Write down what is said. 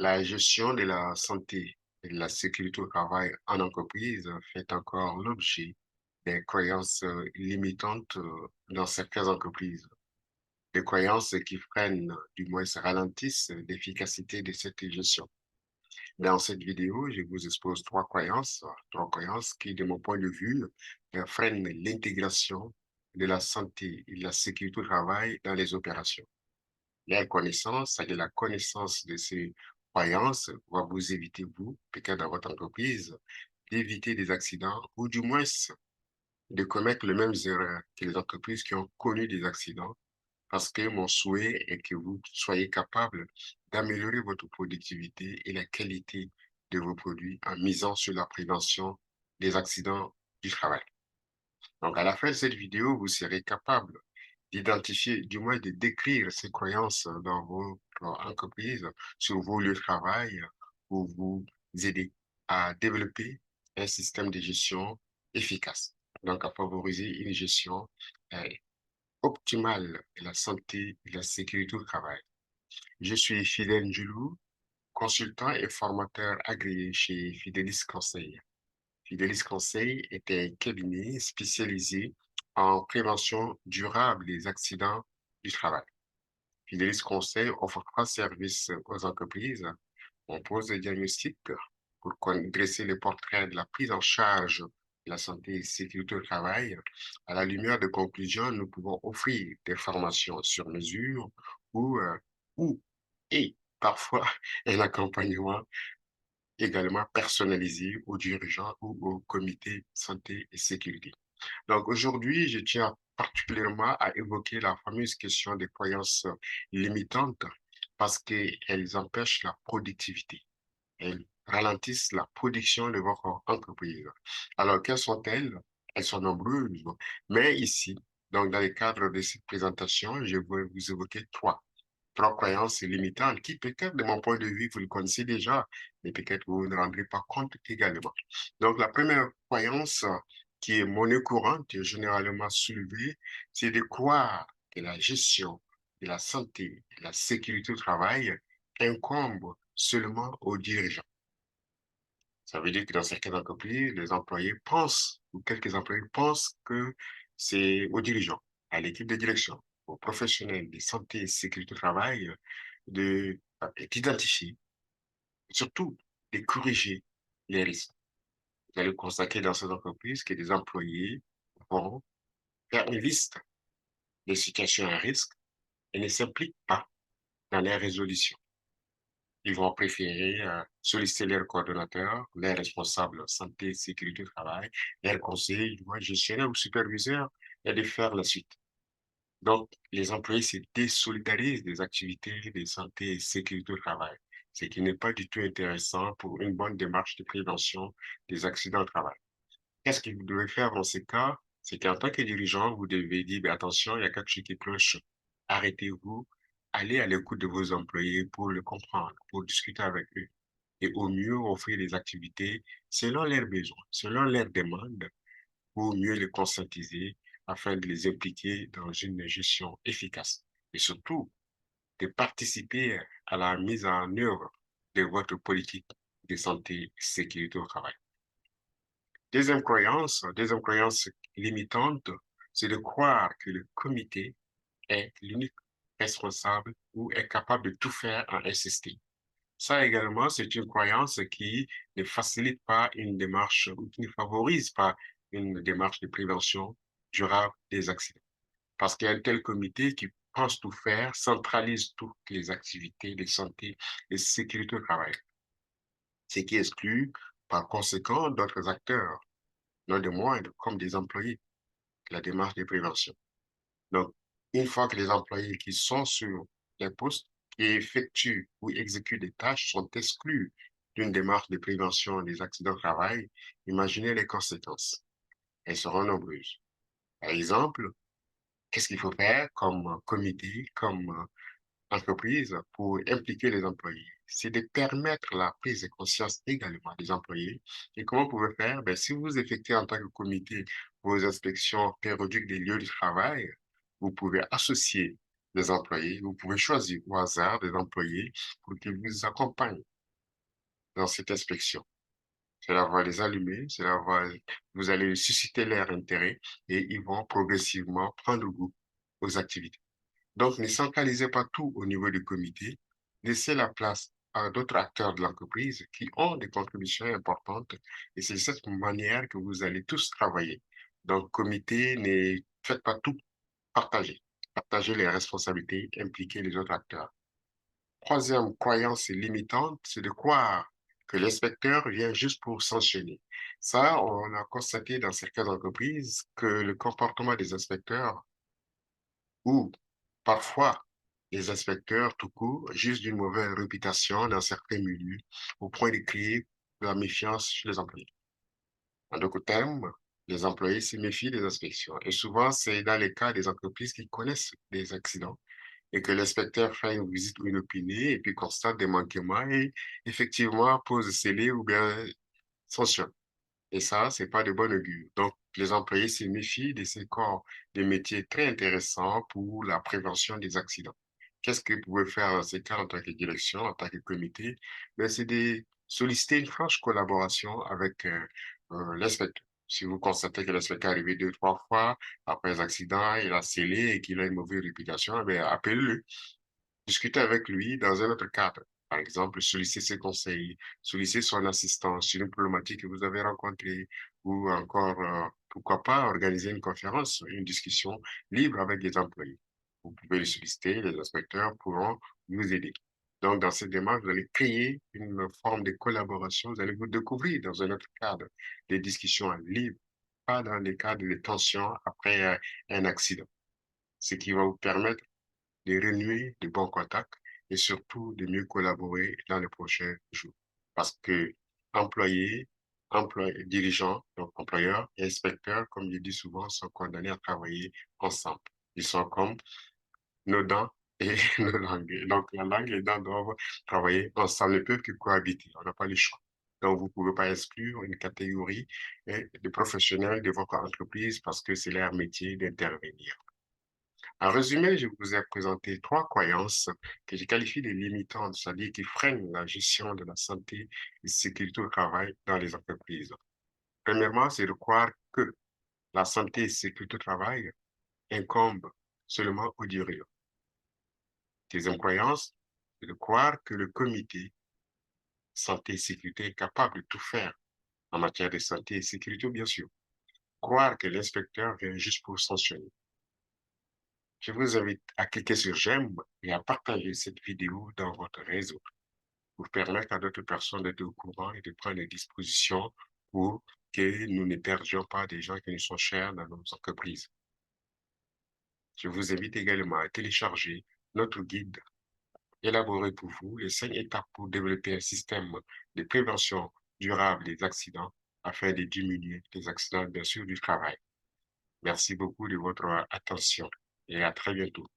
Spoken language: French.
La gestion de la santé et de la sécurité au travail en entreprise fait encore l'objet des croyances limitantes dans certaines entreprises. Des croyances qui freinent, du moins ralentissent l'efficacité de cette gestion. Dans cette vidéo, je vous expose trois croyances qui, de mon point de vue, freinent l'intégration de la santé et de la sécurité au travail dans les opérations. La connaissance, c'est-à-dire la connaissance de ces croyances, va vous éviter, vous, peut-être dans votre entreprise, d'éviter des accidents ou du moins de commettre les mêmes erreurs que les entreprises qui ont connu des accidents, parce que mon souhait est que vous soyez capable d'améliorer votre productivité et la qualité de vos produits en misant sur la prévention des accidents du travail. Donc, à la fin de cette vidéo, vous serez capable d'identifier, du moins de décrire ces croyances dans votre entreprise, sur vos lieux de travail, pour vous aider à développer un système de gestion efficace. Donc, à favoriser une gestion euh, optimale de la santé et de la sécurité au travail. Je suis Fidèle Ndjoulou, consultant et formateur agréé chez Fidelis Conseil. Fidelis Conseil est un cabinet spécialisé en prévention durable des accidents du travail. Fidelis Conseil offre trois services aux entreprises. On pose des diagnostics pour dresser le portrait de la prise en charge de la santé et sécurité au travail. À la lumière de conclusions, nous pouvons offrir des formations sur mesure ou, ou et parfois un accompagnement également personnalisé aux dirigeants ou au comité santé et sécurité. Donc aujourd'hui, je tiens particulièrement à évoquer la fameuse question des croyances limitantes parce qu'elles empêchent la productivité. Elles ralentissent la production de votre entreprise. Alors, quelles sont-elles? Elles sont nombreuses. Mais ici, donc dans le cadre de cette présentation, je vais vous évoquer trois croyances limitantes qui peut-être de mon point de vue, vous le connaissez déjà, mais peut-être vous ne rendrez pas compte également. Donc la première croyance qui est monnaie courante et généralement soulevée, c'est de croire que la gestion de la santé et de la sécurité au travail incombe seulement aux dirigeants. Ça veut dire que dans certaines entreprises, les employés pensent, ou quelques employés pensent que c'est aux dirigeants, à l'équipe de direction, aux professionnels de santé et sécurité au travail d'identifier, surtout de corriger les risques. Vous allez constater dans ces entreprises que des employés vont faire une liste des situations à risque et ne s'impliquent pas dans les résolutions. Ils vont préférer solliciter leurs coordonnateurs, leurs responsables santé, sécurité, travail, leurs conseillers, du moins gestionnaires ou superviseurs, et de faire la suite. Donc, les employés se désolidarisent des activités de santé et sécurité au travail, ce qui n'est pas du tout intéressant pour une bonne démarche de prévention des accidents au travail. Qu'est-ce que vous devez faire dans ces cas? C'est qu'en tant que dirigeant, vous devez dire, ben, attention, il y a quelque chose qui cloche. Arrêtez-vous, allez à l'écoute de vos employés pour le comprendre, pour discuter avec eux. Et au mieux, offrir des activités selon leurs besoins, selon leurs demandes, pour mieux les conscientiser afin de les impliquer dans une gestion efficace. Et surtout, de participer à la mise en œuvre de votre politique de santé et sécurité au travail. Deuxième croyance limitante, c'est de croire que le comité est l'unique responsable ou est capable de tout faire en SST. Ça également, c'est une croyance qui ne facilite pas une démarche ou qui ne favorise pas une démarche de prévention durable des accidents. Parce qu'il y a un tel comité qui pense tout faire, centralise toutes les activités de santé et sécurité au travail, ce qui exclut par conséquent d'autres acteurs, non de moindres, comme des employés, la démarche de prévention. Donc, une fois que les employés qui sont sur les postes, qui effectuent ou exécutent des tâches sont exclus d'une démarche de prévention des accidents de travail, imaginez les conséquences. Elles seront nombreuses. Par exemple, qu'est-ce qu'il faut faire comme comité, comme entreprise pour impliquer les employés? C'est de permettre la prise de conscience également des employés. Et comment vous pouvez faire? Ben, si vous effectuez en tant que comité vos inspections périodiques des lieux de travail, vous pouvez associer des employés. Vous pouvez choisir au hasard des employés pour qu'ils vous accompagnent dans cette inspection. Cela va les allumer, vous allez susciter leur intérêt et ils vont progressivement prendre goût aux activités. Donc, ne centralisez pas tout au niveau du comité. Laissez la place à d'autres acteurs de l'entreprise qui ont des contributions importantes et c'est de cette manière que vous allez tous travailler. Donc, comité, ne faites pas tout, partagez. Partagez les responsabilités, impliquez les autres acteurs. Troisième croyance limitante, c'est de croire que l'inspecteur vient juste pour sanctionner. Ça, on a constaté dans certaines entreprises que le comportement des inspecteurs ou parfois les inspecteurs tout court, juste d'une mauvaise réputation dans certains milieux au point de créer de la méfiance chez les employés. En d'autres termes, les employés se méfient des inspections et souvent c'est dans les cas des entreprises qui connaissent des accidents et que l'inspecteur fait une visite ou une opinée et puis constate des manquements et effectivement pose scellé ou bien sanctionne. Et ça, c'est pas de bon augure. Donc, les employés se méfient de ces corps des métiers très intéressants pour la prévention des accidents. Qu'est-ce que vous pouvez faire dans ces cas en tant que direction, en tant que comité? Ben, c'est de solliciter une franche collaboration avec l'inspecteur. Si vous constatez que l'inspecteur est arrivé deux, trois fois après un accident, il a scellé et qu'il a une mauvaise réputation, eh bien, appelez-le. Discuter avec lui dans un autre cadre. Par exemple, solliciter ses conseils, solliciter son assistance sur une problématique que vous avez rencontrée ou encore, pourquoi pas, organiser une conférence, une discussion libre avec les employés. Vous pouvez les solliciter, les inspecteurs pourront vous aider. Donc, dans cette démarche, vous allez créer une forme de collaboration, vous allez vous découvrir dans un autre cadre, des discussions libres, pas dans des cadres de tension après un accident, ce qui va vous permettre de renouer de bons contacts et surtout de mieux collaborer dans les prochains jours. Parce que employés, dirigeants, donc employeurs et inspecteurs, comme je dis souvent, sont condamnés à travailler ensemble. Ils sont comme nos dents et nos langues. Donc la langue et les dents doivent travailler ensemble, ne peuvent que cohabiter. On n'a pas le choix. Donc, vous ne pouvez pas exclure une catégorie de professionnels de votre entreprise parce que c'est leur métier d'intervenir. En résumé, je vous ai présenté trois croyances que je qualifie de limitantes, c'est-à-dire qui freinent la gestion de la santé et sécurité au travail dans les entreprises. Premièrement, c'est de croire que la santé et sécurité au travail incombent seulement aux dirigeants. Deuxième croyance, c'est de croire que le comité santé et sécurité est capable de tout faire en matière de santé et sécurité, bien sûr. Croire que l'inspecteur vient juste pour sanctionner. Je vous invite à cliquer sur j'aime et à partager cette vidéo dans votre réseau pour permettre à d'autres personnes d'être au courant et de prendre des dispositions pour que nous ne perdions pas des gens qui nous sont chers dans nos entreprises. Je vous invite également à télécharger notre guide élaboré pour vous, les 5 étapes pour développer un système de prévention durable des accidents afin de diminuer les accidents, bien sûr, du travail. Merci beaucoup de votre attention et à très bientôt.